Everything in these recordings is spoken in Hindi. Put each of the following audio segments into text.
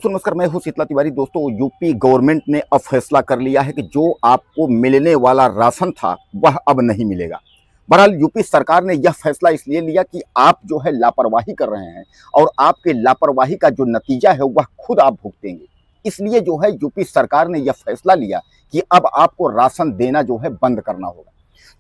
दोस्तों नमस्कार, मैं हूं शीतला तिवारी। दोस्तों यूपी गवर्नमेंट ने अब फैसला कर लिया है कि जो आपको मिलने वाला राशन था वह अब नहीं मिलेगा। बहरहाल यूपी सरकार ने यह फैसला इसलिए लिया कि आप जो है लापरवाही कर रहे हैं और आपके लापरवाही का जो नतीजा है वह खुद आप भुगतेंगे। इसलिए जो है यूपी सरकार ने यह फैसला लिया कि अब आपको राशन देना जो है बंद करना होगा।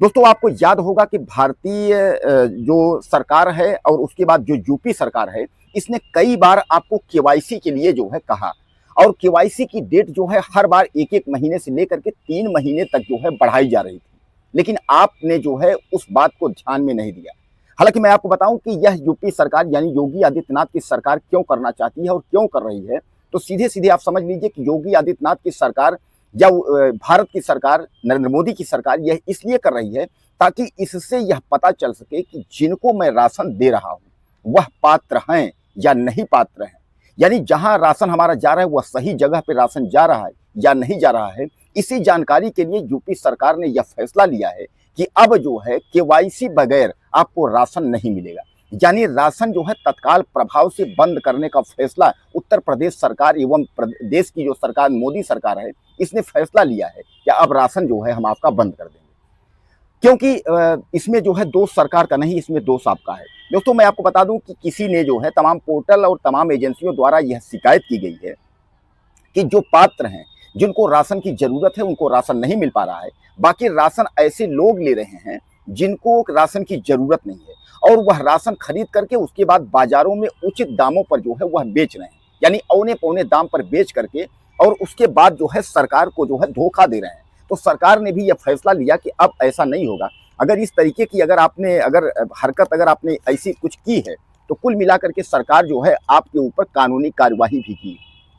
दोस्तों आपको याद होगा कि भारतीय जो सरकार है और उसके बाद जो यूपी सरकार है, इसने कई बार आपको केवाईसी के लिए जो है कहा, और केवाईसी की डेट जो है हर बार एक एक महीने से लेकर के 3 महीने तक जो है बढ़ाई जा रही थी, लेकिन आपने जो है उस बात को ध्यान में नहीं दिया। हालांकि मैं आपको बताऊं कि यह यूपी सरकार यानी योगी आदित्यनाथ की सरकार क्यों करना चाहती है और क्यों कर रही है, तो सीधे सीधे आप समझ लीजिए कि योगी आदित्यनाथ की सरकार या भारत की सरकार, नरेंद्र मोदी की सरकार यह इसलिए कर रही है ताकि इससे यह पता चल सके कि जिनको मैं राशन दे रहा हूं वह पात्र हैं या नहीं पात्र हैं। यानी जहां राशन हमारा जा रहा है वह सही जगह पे राशन जा रहा है या नहीं जा रहा है। इसी जानकारी के लिए यूपी सरकार ने यह फैसला लिया है कि अब जो है केवाईसी बगैर आपको राशन नहीं मिलेगा। यानी राशन जो है तत्काल प्रभाव से बंद करने का फैसला उत्तर प्रदेश सरकार एवं देश की जो सरकार मोदी सरकार है, इसने फैसला लिया है कि अब राशन जो है हम आपका बंद कर देंगे। क्योंकि इसमें जो है दोष सरकार का नहीं, इसमें दोष आपका है। दोस्तों मैं आपको बता दूं कि किसी ने जो है तमाम पोर्टल और तमाम एजेंसियों द्वारा यह शिकायत की गई है कि जो पात्र हैं, जिनको राशन की जरूरत है, उनको राशन नहीं मिल पा रहा है। बाकी राशन ऐसे लोग ले रहे हैं जिनको राशन की जरूरत नहीं है, और वह राशन खरीद करके उसके बाद बाजारों में उचित दामों पर जो है वह बेच रहे हैं, यानी औने पौने दाम पर बेच करके, और उसके बाद जो है सरकार को जो है धोखा दे रहे हैं। तो सरकार ने भी यह फैसला लिया कि अब ऐसा नहीं होगा। अगर इस तरीके की अगर आपने ऐसी कुछ की है तो कुल मिलाकर के सरकार जो है आपके ऊपर कानूनी कार्यवाही भी की।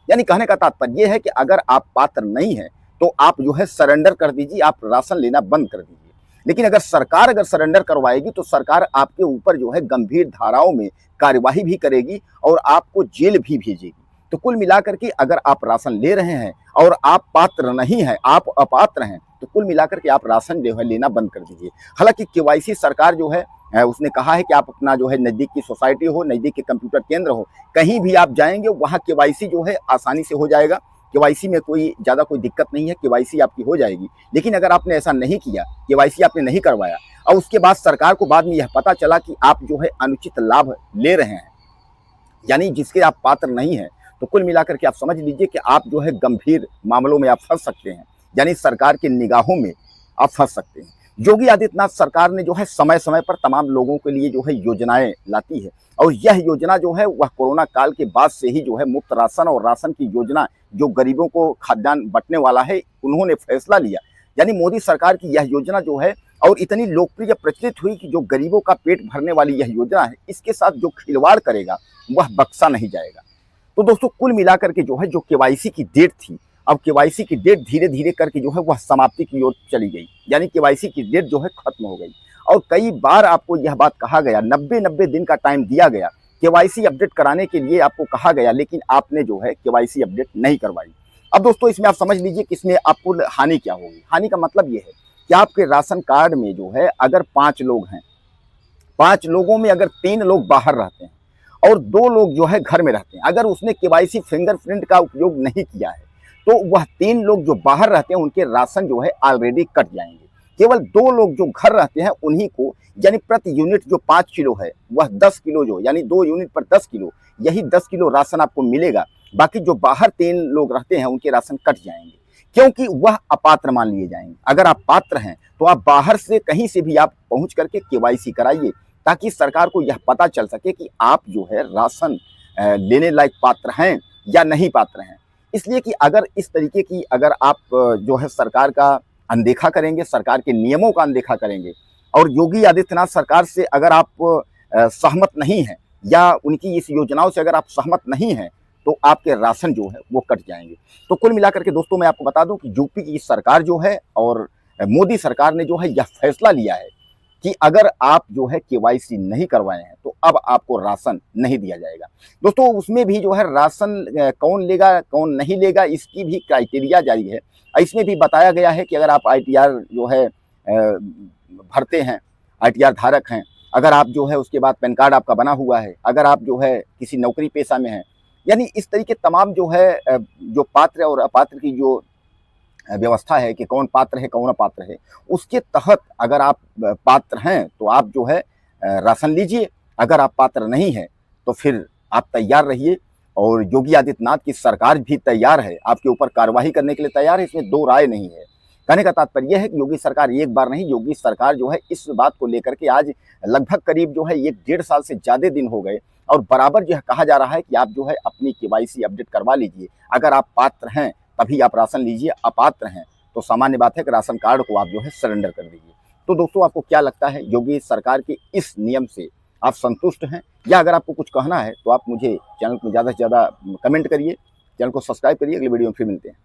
यानी कहने का तात्पर्य यह है कि अगर आप पात्र नहीं है तो आप जो है सरेंडर कर दीजिए, आप राशन लेना बंद कर दीजिए। लेकिन अगर सरकार सरेंडर करवाएगी तो सरकार आपके ऊपर जो है गंभीर धाराओं में कार्यवाही भी करेगी और आपको जेल भी भेजेगी। तो कुल मिलाकर के अगर आप राशन ले रहे हैं और आप पात्र नहीं हैं, आप अपात्र हैं, तो कुल मिलाकर के आप राशन जो है लेना बंद कर दीजिए। हालांकि केवाईसी सरकार जो है उसने कहा है कि आप अपना जो है नज़दीक की सोसाइटी हो, नज़दीक के कंप्यूटर केंद्र हो, कहीं भी आप जाएंगे वहाँ केवाईसी जो है आसानी से हो जाएगा। केवाईसी में कोई दिक्कत नहीं है, केवाईसी आपकी हो जाएगी। लेकिन अगर आपने ऐसा नहीं किया, केवाईसी आपने नहीं करवाया और उसके बाद सरकार को बाद में यह पता चला कि आप जो है अनुचित लाभ ले रहे हैं, यानी जिसके आप पात्र नहीं हैं, तो कुल मिलाकर के आप समझ लीजिए कि आप जो है गंभीर मामलों में आप फंस सकते हैं, यानी सरकार की निगाहों में आप फंस सकते हैं। योगी आदित्यनाथ सरकार ने जो है समय समय पर तमाम लोगों के लिए जो है योजनाएं लाती है, और यह योजना जो है वह कोरोना काल के बाद से ही जो है मुफ्त राशन और राशन की योजना जो गरीबों को खाद्यान्न बंटने वाला है, उन्होंने फैसला लिया। यानी मोदी सरकार की यह योजना जो है और इतनी लोकप्रिय प्रचलित हुई कि जो गरीबों का पेट भरने वाली यह योजना है, इसके साथ जो खिलवाड़ करेगा वह बख्शा नहीं जाएगा। तो दोस्तों कुल मिलाकर के जो है जो केवाईसी की डेट थी, अब केवाईसी की डेट धीरे धीरे करके जो है वह समाप्ति की ओर चली गई, यानी केवाईसी की डेट जो है खत्म हो गई। और कई बार आपको यह बात कहा गया, 90 दिन का टाइम दिया गया केवाईसी अपडेट कराने के लिए आपको कहा गया, लेकिन आपने जो है केवाईसी अपडेट नहीं करवाई। अब दोस्तों इसमें आप समझ लीजिए कि इसमें आपको हानि क्या होगी। हानि का मतलब यह है कि आपके राशन कार्ड में जो है अगर 5 लोग हैं, 5 लोगों में अगर 3 लोग बाहर रहते हैं और 2 लोग जो है घर में रहते हैं, अगर उसने केवाईसी फिंगरप्रिंट का उपयोग नहीं किया है तो वह 3 लोग जो बाहर रहते हैं उनके राशन जो है ऑलरेडी कट जाएंगे। केवल 2 लोग जो घर रहते हैं उन्हीं को, यानी प्रति यूनिट जो 5 किलो है वह 10 किलो जो, यानी 2 यूनिट पर 10 किलो, यही 10 किलो राशन आपको मिलेगा। बाकी जो बाहर 3 लोग रहते हैं उनके राशन कट जाएंगे, क्योंकि वह अपात्र मान लिए जाएंगे। अगर आप पात्र हैं तो आप बाहर से कहीं से भी आप पहुंच करके केवाईसी कराइए, ताकि सरकार को यह पता चल सके कि आप जो है राशन लेने लायक पात्र हैं या नहीं पात्र हैं। इसलिए कि अगर इस तरीके की अगर आप जो है सरकार का अनदेखा करेंगे, सरकार के नियमों का अनदेखा करेंगे, और योगी आदित्यनाथ सरकार से अगर आप सहमत नहीं हैं या उनकी इस योजनाओं से अगर आप सहमत नहीं हैं, तो आपके राशन जो है वो कट जाएंगे। तो कुल मिलाकर के दोस्तों मैं आपको बता दूं कि यूपी की सरकार जो है और मोदी सरकार ने जो है यह फैसला लिया है कि अगर आप जो है केवाईसी नहीं करवाए हैं तो अब आपको राशन नहीं दिया जाएगा। दोस्तों उसमें भी जो है राशन कौन लेगा कौन नहीं लेगा, इसकी भी क्राइटेरिया जारी है। इसमें भी बताया गया है कि अगर आप आईटीआर जो है भरते हैं, आईटीआर धारक हैं, अगर आप जो है उसके बाद पैन कार्ड आपका बना हुआ है, अगर आप जो है किसी नौकरी पेशा में हैं, यानी इस तरीके तमाम जो है जो पात्र और अपात्र की जो व्यवस्था है कि कौन पात्र है कौन अपात्र है, उसके तहत अगर आप पात्र हैं तो आप जो है राशन लीजिए, अगर आप पात्र नहीं हैं तो फिर आप तैयार रहिए। और योगी आदित्यनाथ की सरकार भी तैयार है, आपके ऊपर कार्रवाई करने के लिए तैयार है, इसमें दो राय नहीं है। कहने का तात्पर्य यह है कि योगी सरकार एक बार नहीं, योगी सरकार जो है इस बात को लेकर के आज लगभग करीब जो है 1 डेढ़ साल से ज़्यादा दिन हो गए और बराबर जो है कहा जा रहा है कि आप जो है अपनी केवाईसी अपडेट करवा लीजिए, अगर आप पात्र हैं तभी आप राशन लीजिए, अपात्र हैं तो सामान्य बात है कि राशन कार्ड को आप जो है सरेंडर कर दीजिए। तो दोस्तों आपको क्या लगता है, योगी सरकार के इस नियम से आप संतुष्ट हैं, या अगर आपको कुछ कहना है तो आप मुझे चैनल को ज़्यादा से ज़्यादा कमेंट करिए, चैनल को सब्सक्राइब करिए। अगली वीडियो में फिर मिलते हैं।